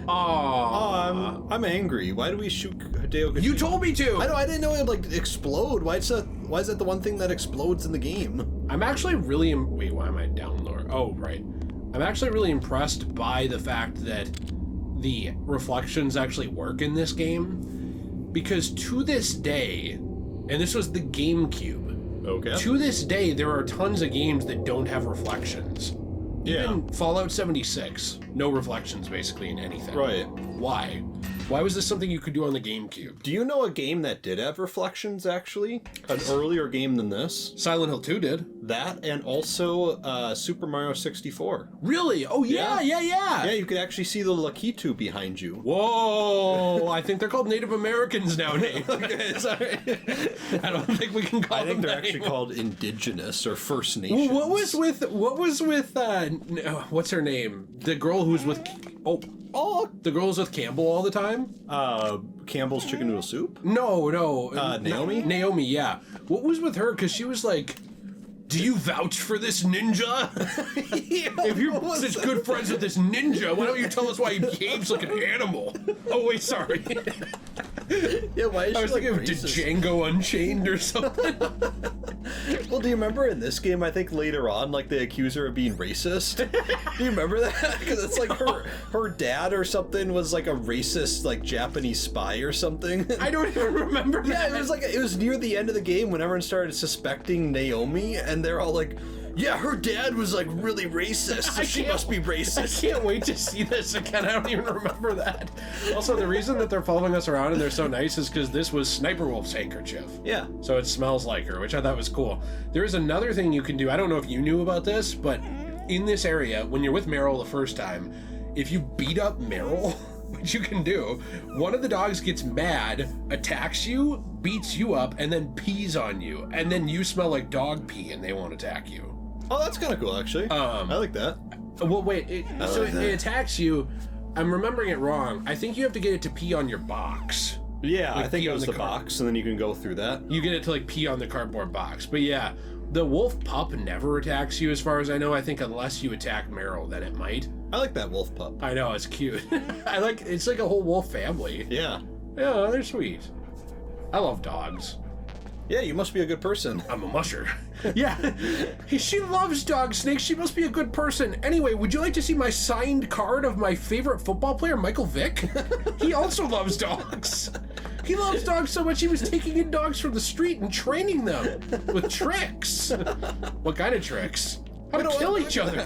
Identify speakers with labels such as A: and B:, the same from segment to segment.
A: Oh, I'm angry. Why do we shoot Hideo Kojima?
B: You told me to!
A: I didn't know it would, like, explode. Why is that the one thing that explodes in the game?
B: I'm actually really... Wait, why am I down lower? Oh, right. I'm actually really impressed by the fact that the reflections actually work in this game. Because to this day, and this was the GameCube,
A: Okay.
B: to this day, there are tons of games that don't have reflections. Even Fallout 76, no reflections basically in anything.
A: Right.
B: Why? Why was this something you could do on the GameCube?
A: Do you know a game that did have reflections, actually? An earlier game than this?
B: Silent Hill 2 did.
A: That, and also Super Mario 64.
B: Really? Oh, yeah.
A: Yeah, you could actually see the Lakitu behind you.
B: Whoa! I think they're called Native Americans now, Nate. Okay, sorry. I don't think we can call them
A: I think they're
B: that
A: actually
B: anymore.
A: called Indigenous or First Nations.
B: What was with what's her name? The girl who's with the girl who's with Campbell all the time?
A: Campbell's Chicken Noodle Soup?
B: No.
A: Naomi?
B: Naomi, yeah. What was with her? Because she was like, do you vouch for this ninja? If you're such good friends with this ninja, why don't you tell us why he behaves like an animal? Oh, wait, sorry.
A: Yeah, why is
B: I was
A: she,
B: thinking of Django Unchained or something.
A: Well, do you remember in this game, I think later on, like, they accuse her of being racist? Do you remember that? Because it's like her dad or something was like a racist, like, Japanese spy or something.
B: I don't even remember that.
A: Yeah, it was near the end of the game when everyone started suspecting Naomi, and they're all like, yeah, her dad was, like, really racist, so she must be racist.
B: I can't wait to see this again. I don't even remember that. Also, the reason that they're following us around and they're so nice is because this was Sniper Wolf's handkerchief.
A: Yeah.
B: So it smells like her, which I thought was cool. There is another thing you can do. I don't know if you knew about this, but in this area, when you're with Meryl the first time, if you beat up Meryl, which you can do, one of the dogs gets mad, attacks you, beats you up, and then pees on you. And then you smell like dog pee and they won't attack you.
A: Oh, that's kind of cool, actually. I like that.
B: Well, wait. It attacks you. I'm remembering it wrong. I think you have to get it to pee on your box.
A: Yeah,
B: Like,
A: I think
B: pee
A: it
B: on
A: was
B: the
A: the
B: card.
A: box, and then you can go through that.
B: You get it to, like, pee on the cardboard box. But yeah, the wolf pup never attacks you as far as I know. I think unless you attack Meryl, then it might.
A: I like that wolf pup.
B: I know, it's cute. It's like a whole wolf family.
A: Yeah.
B: Yeah, they're sweet. I love dogs.
A: Yeah, you must be a good person.
B: I'm a musher. Yeah. She loves dog snakes. She must be a good person. Anyway, would you like to see my signed card of my favorite football player, Michael Vick? He also loves dogs. He loves dogs so much he was taking in dogs from the street and training them with tricks. What kind of tricks? How to kill each other.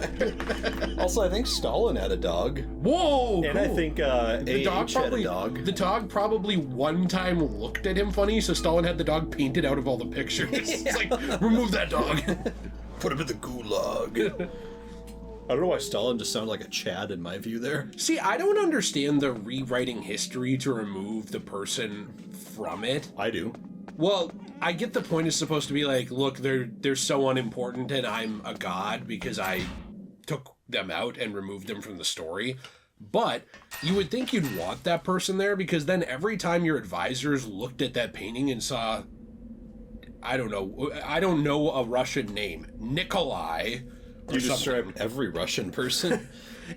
A: Also, I think Stalin had a dog.
B: Whoa!
A: And
B: cool.
A: I think
B: the dog
A: had a dog.
B: The dog probably one time looked at him funny, so Stalin had the dog painted out of all the pictures. It's like, remove that dog.
A: Put him in the gulag. I don't know why Stalin just sounded like a Chad in my view there.
B: See, I don't understand the rewriting history to remove the person from it.
A: I do.
B: Well, I get the point is supposed to be like, look, they're so unimportant and I'm a god because I took them out and removed them from the story. But you would think you'd want that person there because then every time your advisors looked at that painting and saw, I don't know a Russian name, Nikolai.
A: You described every Russian person.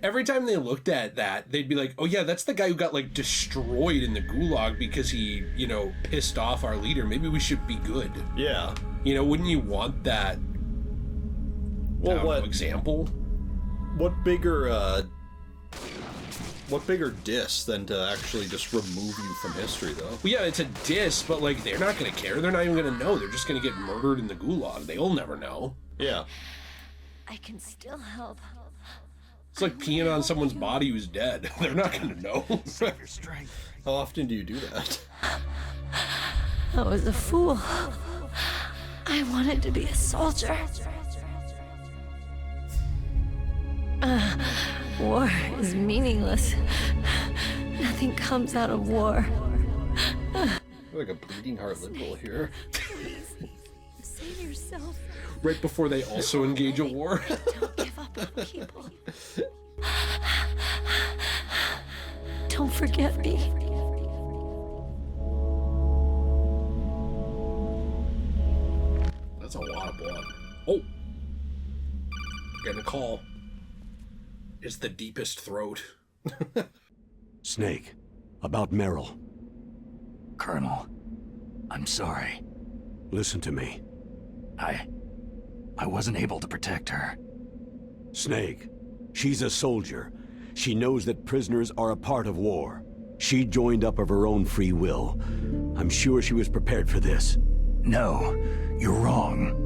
B: Every time they looked at that, they'd be like, oh yeah, that's the guy who got, like, destroyed in the gulag because he, pissed off our leader. Maybe we should be good.
A: Yeah.
B: Wouldn't you want that example?
A: What bigger diss than to actually just remove you from history, though?
B: Well, yeah, it's a diss, but, like, they're not going to care. They're not even going to know. They're just going to get murdered in the gulag. They'll never know.
A: Yeah.
C: I can still help.
B: It's like peeing on someone's body who's dead. They're not going to know.
D: Save your strength.
A: How often do you do that?
C: I was a fool. I wanted to be a soldier. War is meaningless. Nothing comes out of war.
A: You're like a bleeding heart liberal here.
C: Please, save yourself.
B: Right before they also engage a war.
C: Don't give up on people. Don't forget me.
B: That's a lot of blood. Oh! Getting a call. It's the deepest throat
D: Snake, about Meryl.
E: Colonel, I'm sorry.
D: Listen to me.
E: I wasn't able to protect her.
D: Snake, she's a soldier. She knows that prisoners are a part of war. She joined up of her own free will. I'm sure she was prepared for this.
E: No, you're wrong.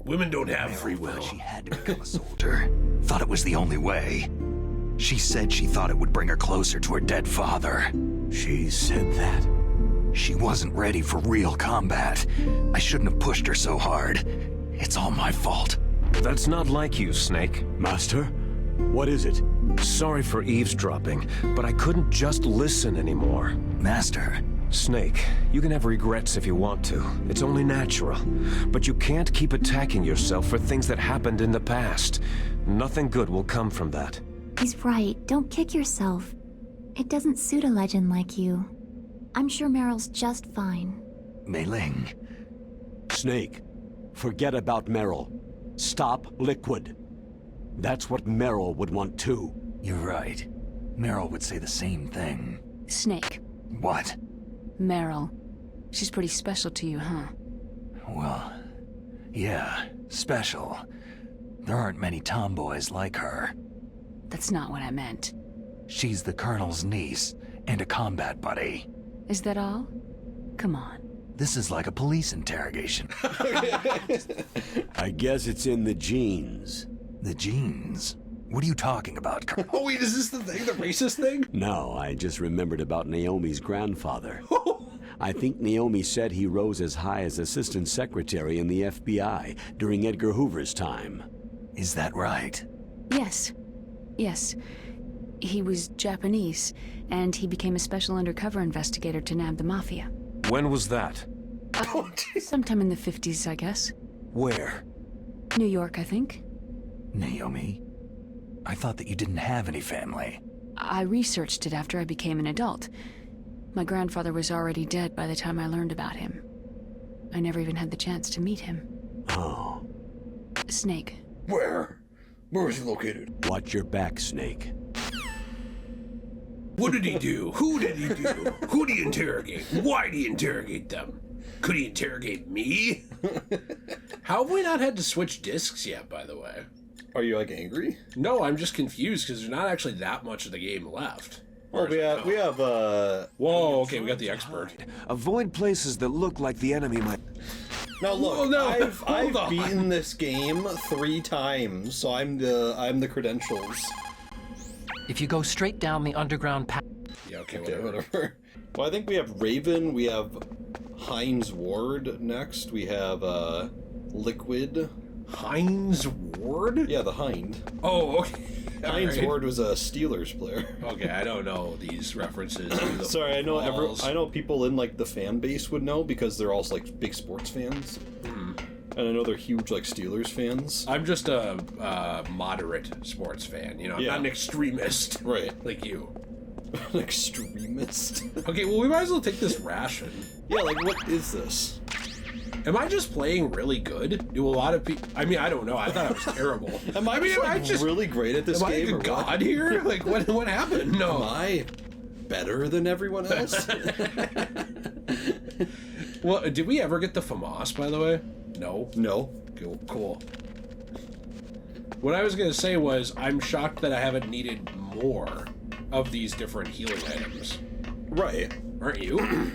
B: Women don't have free
E: Meryl
B: will.
E: thought she had to become a soldier. Thought it was the only way. She said she thought it would bring her closer to her dead father.
D: She said that?
E: She wasn't ready for real combat. I shouldn't have pushed her so hard. It's all my fault.
F: That's not like you, Snake.
D: Master? What is it?
F: Sorry for eavesdropping, but I couldn't just listen anymore.
E: Master,
F: Snake, you can have regrets if you want to. It's only natural. But you can't keep attacking yourself for things that happened in the past. Nothing good will come from that.
G: He's right. Don't kick yourself. It doesn't suit a legend like you. I'm sure Meryl's just fine.
E: Mei Ling.
D: Snake, forget about Meryl. Stop Liquid. That's what Meryl would want too.
E: You're right. Meryl would say the same thing.
H: Snake.
E: What?
H: Meryl. She's pretty special to you, huh?
E: Well, yeah, special. There aren't many tomboys like her.
H: That's not what I meant.
E: She's the Colonel's niece and a combat buddy.
H: Is that all? Come on.
E: This is like a police interrogation.
D: I guess it's in the genes.
E: The genes? What are you talking about, Colonel?
B: Oh wait, is this the thing? The racist thing?
D: No, I just remembered about Naomi's grandfather. I think Naomi said he rose as high as assistant secretary in the FBI during Edgar Hoover's time.
E: Is that right?
H: Yes. Yes. He was Japanese, and he became a special undercover investigator to nab the Mafia.
F: When was that?
H: Sometime in the 50s, I guess.
F: Where?
H: New York, I think.
E: Naomi? I thought that you didn't have any family.
H: I researched it after I became an adult. My grandfather was already dead by the time I learned about him. I never even had the chance to meet him.
D: Oh.
H: Snake.
A: Where? Where is he located?
D: Watch your back, Snake.
B: What did he do? Who did he do? Who did he interrogate? Why did he interrogate them? Could he interrogate me? How have we not had to switch discs yet, by the way?
A: Are you like angry?
B: No, I'm just confused because there's not actually that much of the game left.
A: Well, we have
B: Whoa, okay, we got the expert.
F: Avoid places that look like the enemy might...
A: Now look,
B: Oh, no,
A: I've
B: hold on.
A: beaten this game 3 times, so I'm the credentials.
I: If you go straight down the underground path...
B: Yeah, okay,
A: Okay,
B: whatever.
A: whatever. Well, I think we have Raven, we have Heinz Ward next, we have Liquid.
B: Heinz Ward?
A: Yeah, the Hind.
B: Oh, okay.
A: Heinz
B: Alright.
A: Ward was a Steelers player.
B: Okay, I don't know these references. To the
A: Sorry, I know
B: balls.
A: I know people in like the fan base would know because they're also like big sports fans. And I know they're huge like Steelers fans.
B: I'm just a moderate sports fan. You know, I'm
A: Yeah.
B: not an extremist.
A: Right.
B: Like you.
A: An extremist.
B: Okay, well, we might as well take this ration.
A: Yeah, like what is this?
B: Am I just playing really good? Do a lot of people... I mean, I don't know. I thought I was terrible.
A: Am I, just really great at this
B: Am I
A: game?
B: like a
A: or
B: god
A: what?
B: here? Like, what happened?
A: Am
B: No.
A: I better than everyone else?
B: Well, did we ever get the FAMAS, by the way? No.
A: No.
B: Cool. What I was going to say was, I'm shocked that I haven't needed more of these different healing items.
A: Right.
B: Aren't you?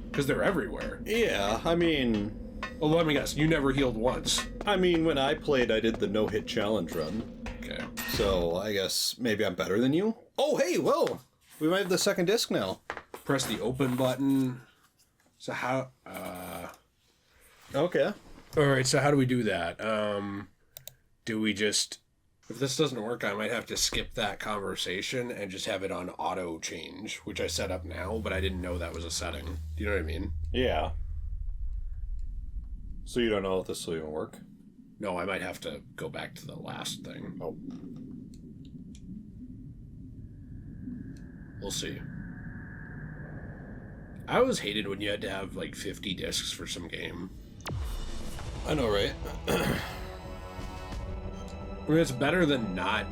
B: Because they're everywhere.
A: Yeah, I mean,
B: Well, let me guess. You never healed once.
A: when I played, I did the no-hit challenge run.
B: Okay.
A: So I guess maybe I'm better than you. Oh, hey, whoa! We might have the second disc now.
B: Press the open button. So how...
A: Okay.
B: Alright, so how do we do that? Do we just... If this doesn't work, I might have to skip that conversation and just have it on auto change, which I set up now, but I didn't know that was a setting. Do you know what I mean?
A: Yeah. So you don't know if this will even work?
B: No, I might have to go back to the last thing.
A: Oh.
B: We'll see. I always hated when you had to have like 50 discs for some game.
A: I know, right?
B: I mean, it's better than not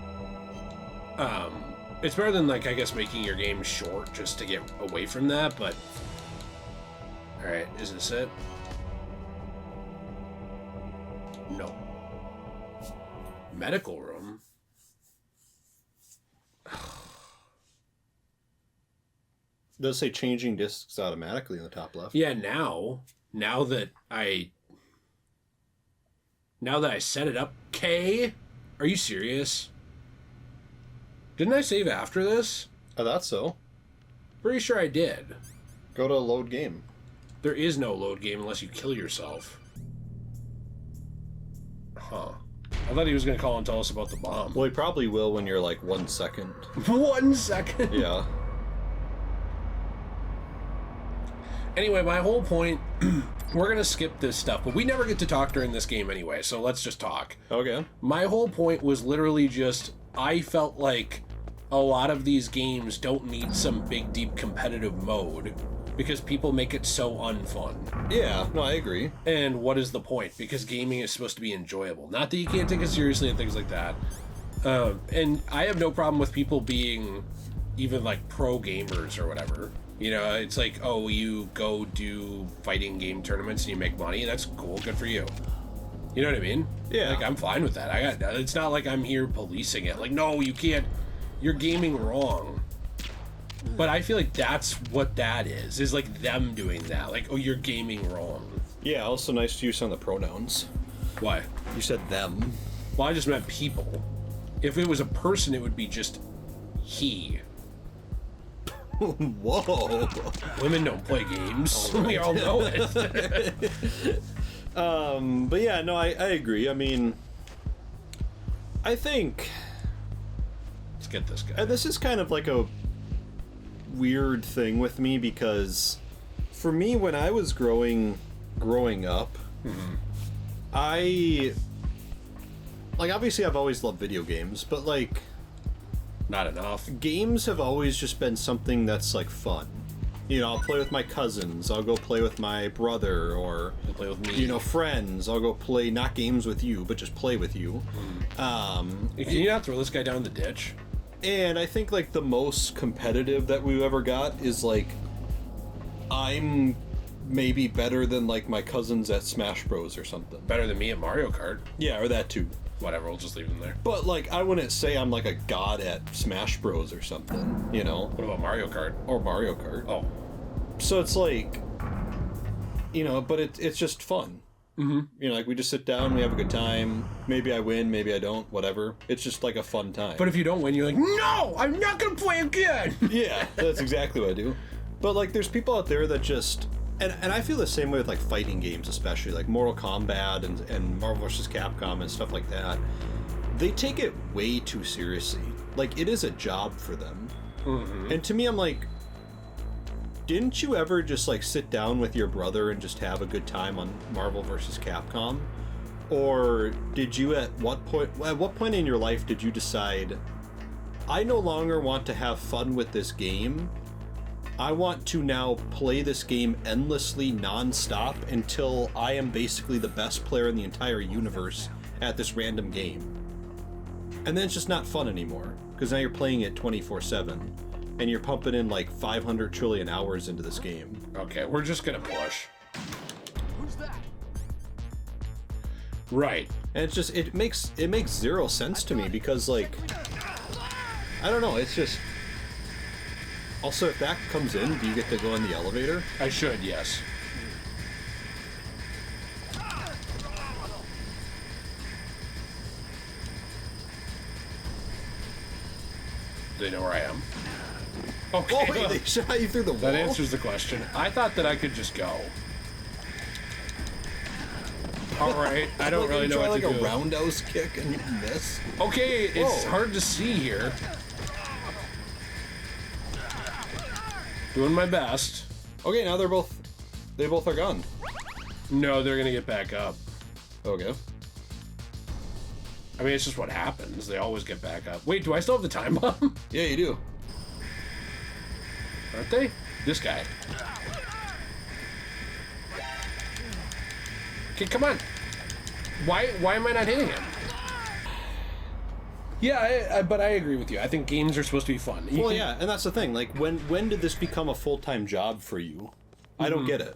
B: It's better than, like, I guess making your game short just to get away from that, but... Alright, is this it? No. Medical room?
A: It does say changing discs automatically in the top left.
B: Yeah, now that I set it up, K? Are you serious? Didn't I save after this?
A: I thought so.
B: Pretty sure I did.
A: Go to load game.
B: There is no load game unless you kill yourself. Huh. I thought he was going to call and tell us about the bomb.
A: Well, he probably will when you're like 1 second.
B: 1 second?
A: Yeah.
B: Anyway, my whole point, we're going to skip this stuff, but we never get to talk during this game anyway, so let's just talk.
A: Okay.
B: My whole point was literally just, I felt like a lot of these games don't need some big, deep competitive mode because people make it so unfun.
A: Yeah, no, I agree.
B: And what is the point? Because gaming is supposed to be enjoyable. Not that you can't take it seriously and things like that. And I have no problem with people being even like pro gamers or whatever. You know, it's like, oh, you go do fighting game tournaments and you make money. That's cool. Good for you. You know what I mean?
A: Yeah.
B: Like, I'm fine with that. It's not like I'm here policing it. Like, no, you can't. You're gaming wrong. But I feel like that's what that is like them doing that. Like, oh, you're gaming wrong.
A: Yeah, also nice use on the pronouns.
B: Why?
A: You said them.
B: Well, I just meant people. If it was a person, it would be just he.
A: Whoa.
B: Women don't play games. Right. We all know it.
A: But yeah, no, I agree. I mean, I think...
B: Let's get this guy.
A: This is kind of like a weird thing with me because for me, when I was growing up, I... Like, obviously I've always loved video games, but like...
B: Not enough.
A: Games have always just been something that's like fun. You know, I'll play with my cousins, I'll go play with my brother, or
B: you'll play with me.
A: You know, friends. I'll go play not games with you, but just play with you.
B: Can you not throw this guy down the ditch?
A: And I think like the most competitive that we've ever got is like I'm maybe better than like my cousins at Smash Bros or something.
B: Better than me at Mario Kart.
A: Yeah, or that too.
B: Whatever, we'll just leave him there.
A: But like, I wouldn't say I'm like a god at Smash Bros or something, you know?
B: What about Mario Kart?
A: Or Mario Kart.
B: Oh.
A: So it's like, you know, but it's just fun.
B: Mm-hmm.
A: You know, like we just sit down, we have a good time. Maybe I win, maybe I don't, whatever. It's just like a fun time.
B: But if you don't win, you're like, no, I'm not going to play again.
A: Yeah, that's exactly what I do. But like, there's people out there that just... And I feel the same way with like fighting games, especially like Mortal Kombat and Marvel vs. Capcom and stuff like that. They take it way too seriously. Like, it is a job for them. Mm-hmm. And to me, I'm like, didn't you ever just like sit down with your brother and just have a good time on Marvel vs. Capcom? Or did you at what point in your life did you decide, I no longer want to have fun with this game, I want to now play this game endlessly, non-stop, until I am basically the best player in the entire universe at this random game. And then it's just not fun anymore, because now you're playing it 24/7, and you're pumping in like 500 trillion hours into this game.
B: Okay, we're just gonna push. Who's that? Right.
A: And it's just, it makes zero sense to me, because like, I don't know, it's just... Also, if that comes in, do you get to go in the elevator?
B: I should, yes. Do they know where I am? Okay.
A: Oh, wait, they shot you through the wall?
B: That answers the question. I thought that I could just go. Alright, I don't really know what to do.
A: Like a roundhouse kick and you miss?
B: Okay, it's hard to see here. Doing my best.
A: Okay, now they both are gone.
B: No, they're gonna get back up.
A: Okay.
B: I mean, it's just what happens. They always get back up. Wait, do I still have the time bomb?
A: Yeah, you do.
B: Aren't they? This guy. Okay, come on. Why am I not hitting him? Yeah, but I agree with you. I think games are supposed to be fun.
A: Well, yeah, and that's the thing. Like, when did this become a full-time job for you? I don't get it.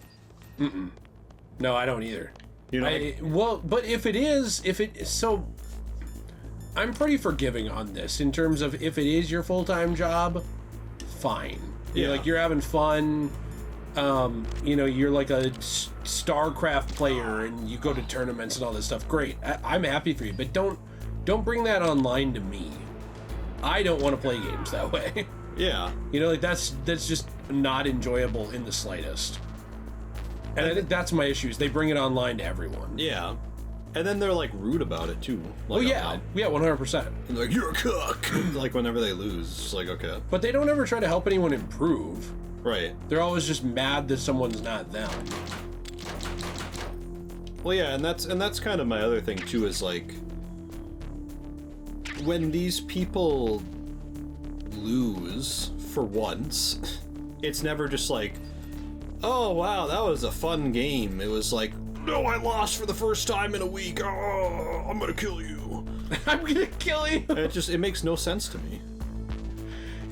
B: No, I don't either.
A: You know?
B: Well, but if it is, so I'm pretty forgiving on this in terms of if it is your full-time job, fine.
A: Yeah.
B: Like you're having fun. You're like a StarCraft player and you go to tournaments and all this stuff. Great. I'm happy for you, but don't bring that online to me. I don't want to play games that way.
A: Yeah.
B: Like that's just not enjoyable in the slightest. And I think that's my issue, is they bring it online to everyone.
A: Yeah. And then they're like rude about it too. Like,
B: Oh yeah, 100%.
A: And they're like, you're a cook. Like whenever they lose, it's like, okay.
B: But they don't ever try to help anyone improve.
A: Right.
B: They're always just mad that someone's not them.
A: Well, yeah, and that's kind of my other thing too, is like when these people lose for once, it's never just like, oh wow, that was a fun game. It was like, no, I lost for the first time in a week. Oh, I'm gonna kill you.
B: I'm gonna kill you.
A: And it makes no sense to me.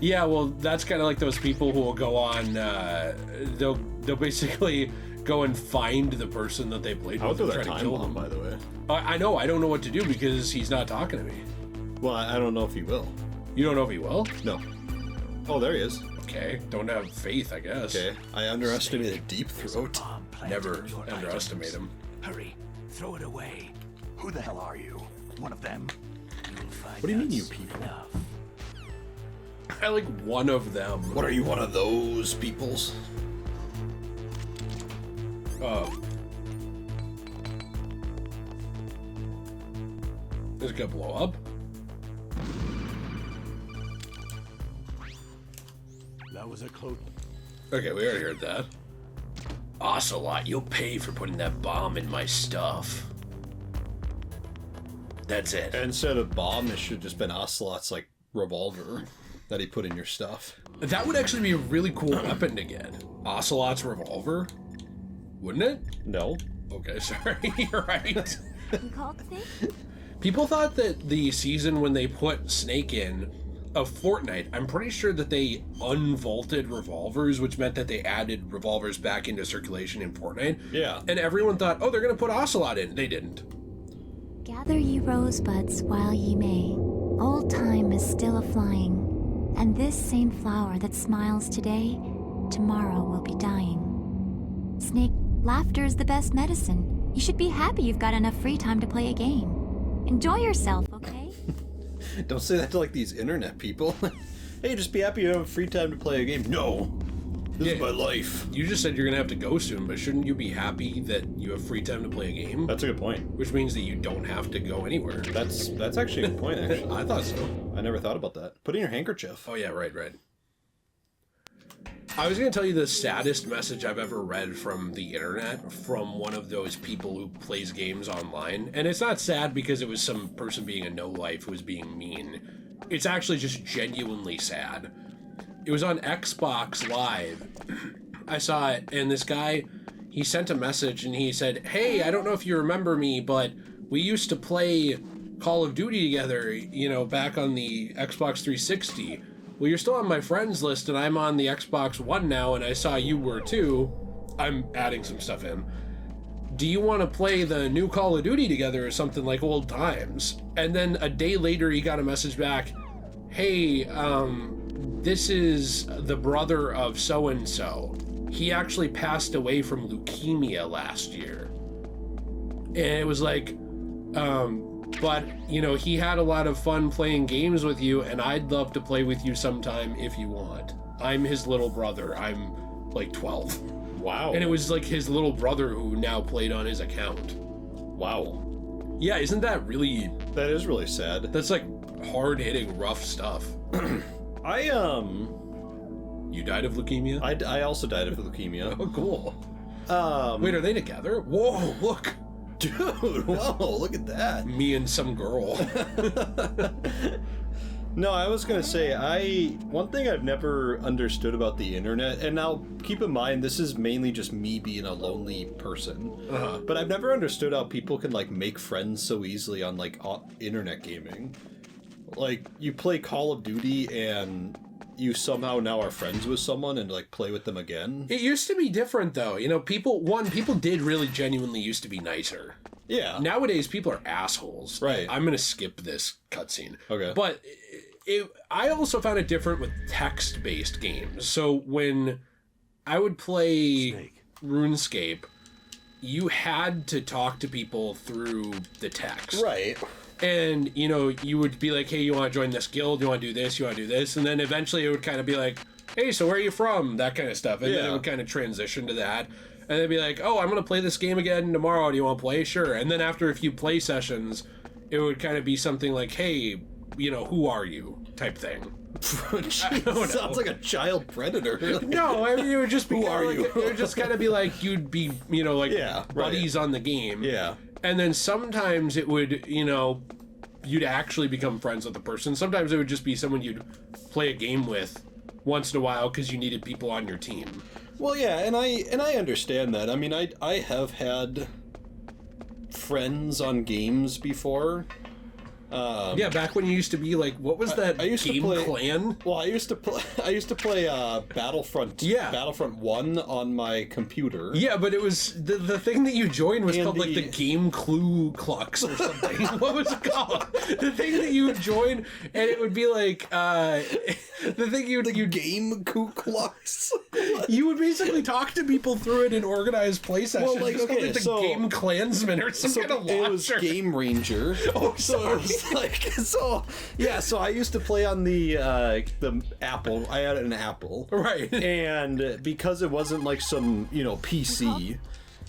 B: Yeah, well, that's kind of like those people who will go on. They'll basically go and find the person that they played with and try to kill them.
A: By the way,
B: I know. I don't know what to do because he's not talking to me.
A: Well, I don't know if he will.
B: You don't know if he will?
A: No. Oh, there he is.
B: Okay, don't have faith, I guess.
A: Okay, I underestimated Deep Throat.
B: Never underestimate him.
E: Hurry, throw it away. Who the hell are you? One of them?
A: What do you mean, you people?
B: I like one of them.
A: What are you, one of those peoples?
B: Is it gonna blow up?
D: That was a close.
B: Okay, we already heard that. Ocelot, you'll pay for putting that bomb in my stuff. That's it.
A: Instead of bomb, it should have just been Ocelot's like revolver that he put in your stuff.
B: That would actually be a really cool weapon to get. Ocelot's revolver? Wouldn't it?
A: No.
B: Okay, sorry. You're right.
G: You called Snake?
B: People thought that the season when they put Snake in of Fortnite, I'm pretty sure that they unvaulted revolvers, which meant that they added revolvers back into circulation in Fortnite.
A: Yeah.
B: And everyone thought, oh, they're going to put Ocelot in. They didn't.
G: Gather ye rosebuds while ye may. Old time is still a-flying, and this same flower that smiles today, tomorrow will be dying. Snake, laughter is the best medicine. You should be happy you've got enough free time to play a game. Enjoy yourself, okay?
A: Don't say that to like these internet people. Hey, just be happy you have free time to play a game. No. This is my life.
B: You just said you're going to have to go soon, but shouldn't you be happy that you have free time to play a game?
A: That's a good point.
B: Which means that you don't have to go anywhere.
A: That's actually a good point, actually.
B: I thought so.
A: I never thought about that. Put in your handkerchief.
B: Oh, yeah, right. I was going to tell you the saddest message I've ever read from the internet from one of those people who plays games online. And it's not sad because it was some person being a no-life who was being mean. It's actually just genuinely sad. It was on Xbox Live. I saw it, and this guy, he sent a message, and he said, hey, I don't know if you remember me, but we used to play Call of Duty together, back on the Xbox 360. Well, you're still on my friends list, and I'm on the Xbox One now, and I saw you were too. I'm adding some stuff in. Do you want to play the new Call of Duty together or something like old times? And then a day later, he got a message back, hey, this is the brother of so-and-so. He actually passed away from leukemia last year. And it was like, but, he had a lot of fun playing games with you, and I'd love to play with you sometime if you want. I'm his little brother. I'm, like, 12.
A: Wow.
B: And it was, like, his little brother who now played on his account.
A: Wow.
B: Yeah, isn't that really...
A: That is really sad.
B: That's, like, hard-hitting, rough stuff.
A: You
B: died of leukemia?
A: I also died of leukemia.
B: Oh, cool. Wait, are they together? Whoa, look!
A: Dude, whoa, look at that.
B: Me and some girl.
A: No, I was gonna say, one thing I've never understood about the internet, and now keep in mind, this is mainly just me being a lonely person, but I've never understood how people can, like, make friends so easily on, like, internet gaming. Like, you play Call of Duty and you somehow now are friends with someone and, like, play with them again.
B: It used to be different, though. You know, people did really genuinely used to be nicer.
A: Yeah.
B: Nowadays, people are assholes.
A: Right.
B: I'm going to skip this cutscene.
A: Okay.
B: But I also found it different with text-based games. So when I would play RuneScape, you had to talk to people through the text.
A: Right.
B: And, you know, you would be like, hey, you want to join this guild? You want to do this? You want to do this? And then eventually it would kind of be like, hey, so where are you from? That kind of stuff. And then it would kind of transition to that. And they'd be like, oh, I'm going to play this game again tomorrow. Do you want to play? Sure. And then after a few play sessions, it would kind of be something like, hey, you know, who are you? Type thing.
A: Jeez, sounds like a child predator.
B: No, I mean, it would just be
A: who are you?
B: It would just kind of be like, you'd be, you know, like buddies on the game.
A: Yeah.
B: And then sometimes it would, you know, you'd actually become friends with the person. Sometimes it would just be someone you'd play a game with once in a while because you needed people on your team.
A: Well, yeah, and I understand that. I mean, I have had friends on games before.
B: Yeah, back when you used to be like, what was that game clan?
A: Well, I used to play Battlefront. Yeah. Battlefront 1 on my computer.
B: Yeah, but it was the thing that you joined was called like the Game Clue Klux or something. What was it called? The thing that you would join, and it would be like the thing you
A: Game Ku Klux.
B: You would basically talk to people through it in organized play sessions.
A: Well, like, okay,
B: the Game Klansman or some kind of launcher.
A: It was Game Ranger.
B: Oh,
A: so it was like so I used to play on the Apple. I had an Apple,
B: right?
A: And because it wasn't like some PC.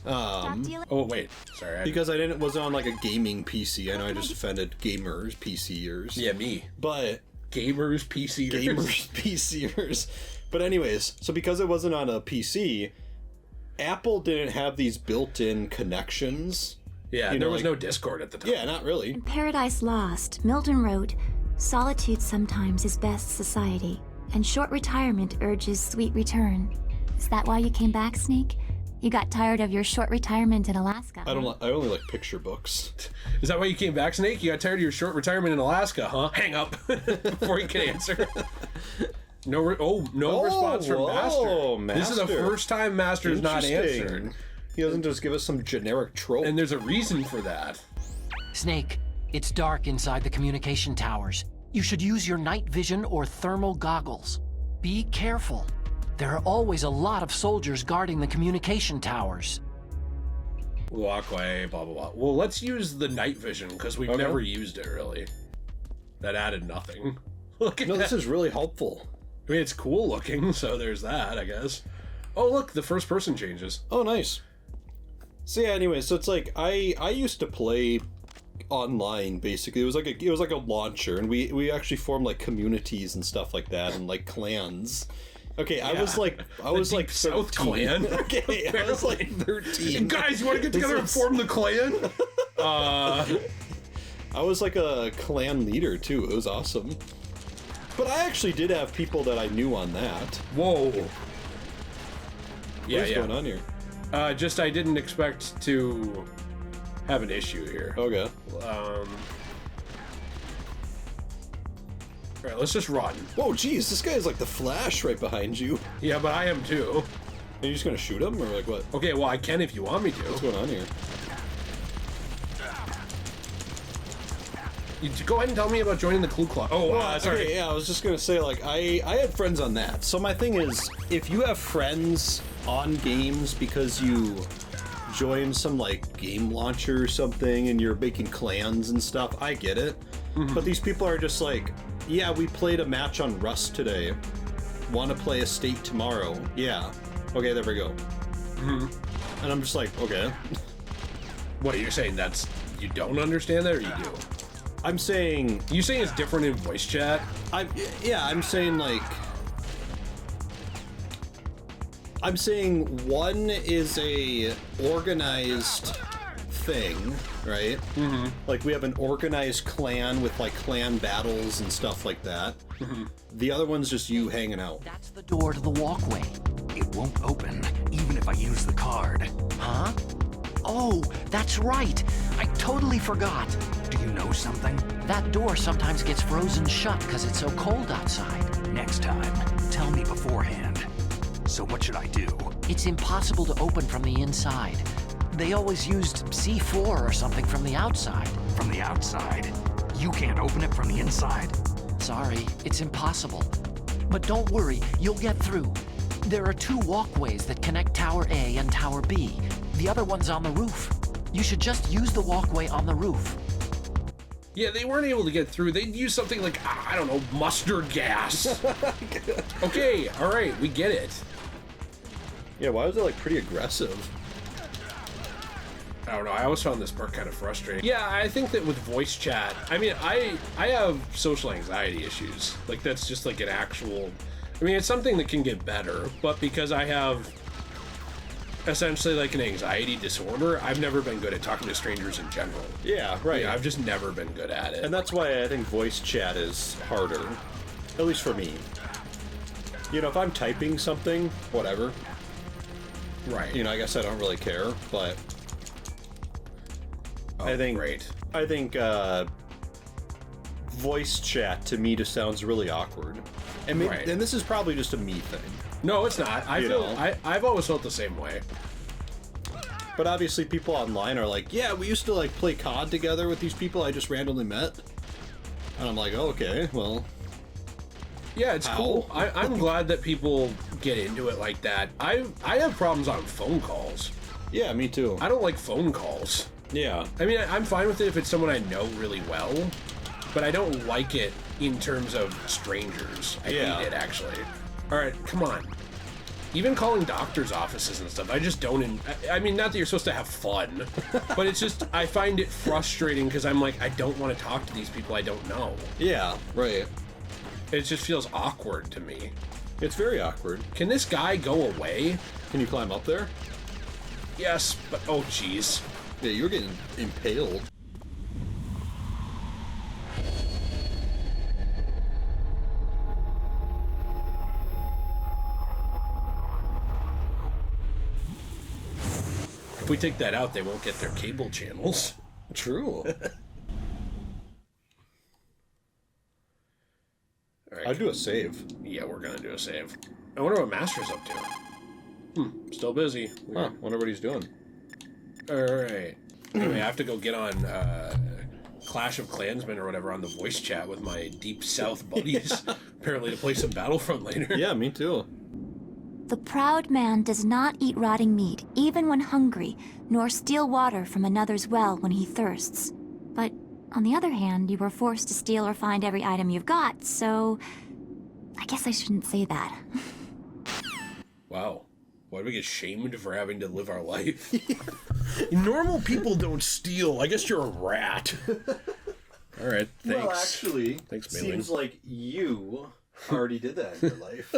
B: Oh wait, sorry.
A: Because it wasn't on like a gaming PC. I know I just offended gamers, PCers.
B: Yeah, me.
A: But
B: gamers,
A: PCers. But anyways, so because it wasn't on a PC, Apple didn't have these built-in connections.
B: Yeah, there was no Discord at the time.
A: Yeah, not really.
G: In Paradise Lost, Milton wrote, "Solitude sometimes is best society, and short retirement urges sweet return." Is that why you came back, Snake? You got tired of your short retirement in Alaska.
A: I only like picture books.
B: Is that why you came back, Snake? You got tired of your short retirement in Alaska, huh? Hang up before you can answer. No response from Master. This is the first time Master's not answered.
A: He doesn't just give us some generic trope.
B: And there's a reason for that.
I: Snake, it's dark inside the communication towers. You should use your night vision or thermal goggles. Be careful. There are always a lot of soldiers guarding the communication towers.
B: Walkway, blah, blah, blah. Well, let's use the night vision, because we've never used it, really. That added nothing. Look at that.
A: This is really helpful.
B: I mean, it's cool looking, so there's that, I guess. Oh, look, the first person changes.
A: Oh, nice. So yeah, anyway, so it's like I used to play online basically. It was like a launcher, and we actually formed like communities and stuff like that, and like clans. Okay, yeah. I was like
B: South Clan.
A: Okay, I was like 13.
B: Guys, you want to get together and form the clan?
A: I was like a clan leader too. It was awesome. But I actually did have people that I knew on that.
B: Whoa.
A: What's going on here?
B: Just I didn't expect to have an issue here.
A: Okay.
B: Alright, let's just run.
A: Whoa, geez, this guy is like the Flash right behind you.
B: Yeah, but I am too.
A: Are you just gonna shoot him, or like what?
B: Okay, well I can if you want me to.
A: What's going on here?
B: You go ahead and tell me about joining the Clue Club. Oh, sorry.
A: Okay, yeah, I was just gonna say, like, I had friends on that. So my thing is, if you have friends on games because you join some like game launcher or something and you're making clans and stuff, I get it. Mm-hmm. But these people are just like, yeah, we played a match on Rust today. Want to play a state tomorrow? Yeah. Okay, there we go. Mm-hmm. And I'm just like, okay.
B: What are you saying? That's you don't understand that, or you do?
A: I'm saying...
B: You saying it's different in voice chat?
A: I'm saying, like... I'm saying one is a organized thing, right? Mm-hmm. Like, we have an organized clan with, like, clan battles and stuff like that. Mm-hmm. The other one's just you hanging out.
I: That's the door to the walkway.
E: It won't open, even if I use the card.
I: Huh? Oh, that's right. I totally forgot.
E: Do you know something?
I: That door sometimes gets frozen shut because it's so cold outside.
E: Next time, tell me beforehand. So what should I do?
I: It's impossible to open from the inside. They always used C4 or something from the outside.
E: From the outside? You can't open it from the inside?
I: Sorry, it's impossible. But don't worry, you'll get through. There are 2 walkways that connect Tower A and Tower B. The other one's on the roof. You should just use the walkway on the roof.
B: Yeah, they weren't able to get through. They'd use something like, I don't know, mustard gas. Okay, all right, we get it.
A: Yeah, why was it like pretty aggressive?
B: I don't know, I always found this part kind of frustrating. Yeah, I think that with voice chat, I mean, I have social anxiety issues. Like, that's just like an actual... I mean, it's something that can get better, but because I have essentially like an anxiety disorder, I've never been good at talking to strangers in general.
A: Yeah, right.
B: Yeah, I've just never been good at it.
A: And that's why I think voice chat is harder, at least for me. You know, if I'm typing something, whatever.
B: Right.
A: You know, I guess I don't really care, but I think voice chat to me just sounds really awkward. And maybe, and this is probably just a me thing.
B: No, it's not. I've always felt the same way.
A: But obviously people online are like, yeah, we used to like play COD together with these people I just randomly met. And I'm like, oh, okay, well.
B: Yeah, it's cool. I'm glad that people get into it like that. I have problems on phone calls.
A: Yeah, me too.
B: I don't like phone calls.
A: Yeah.
B: I mean, I'm fine with it if it's someone I know really well, but I don't like it in terms of strangers. I hate it, actually. All right, come on. Even calling doctors' offices and stuff, I just don't... I mean, not that you're supposed to have fun, but it's just, I find it frustrating because I'm like, I don't want to talk to these people I don't know.
A: Yeah, right.
B: It just feels awkward to me.
A: It's very awkward.
B: Can this guy go away?
A: Can you climb up there?
B: Yes, but... Oh, jeez.
A: Yeah, you're getting impaled.
B: If we take that out, they won't get their cable channels.
A: True.
B: Right.
A: I'd do a save.
B: Yeah, we're gonna do a save. I wonder what Master's up to. Still busy.
A: Huh, wonder what he's doing.
B: Alright. Anyway, I have to go get on Clash of Clansmen or whatever on the voice chat with my Deep South buddies. Apparently to play some Battlefront later.
A: Yeah, me too.
G: The proud man does not eat rotting meat, even when hungry, nor steal water from another's well when he thirsts. But, on the other hand, you were forced to steal or find every item you've got, so... I guess I shouldn't say that.
B: Wow. Why do we get shamed for having to live our life? Normal people don't steal. I guess you're a rat. All right, thanks.
A: Well, actually,
B: thanks, Mailing.
A: seems like you already did that in your life.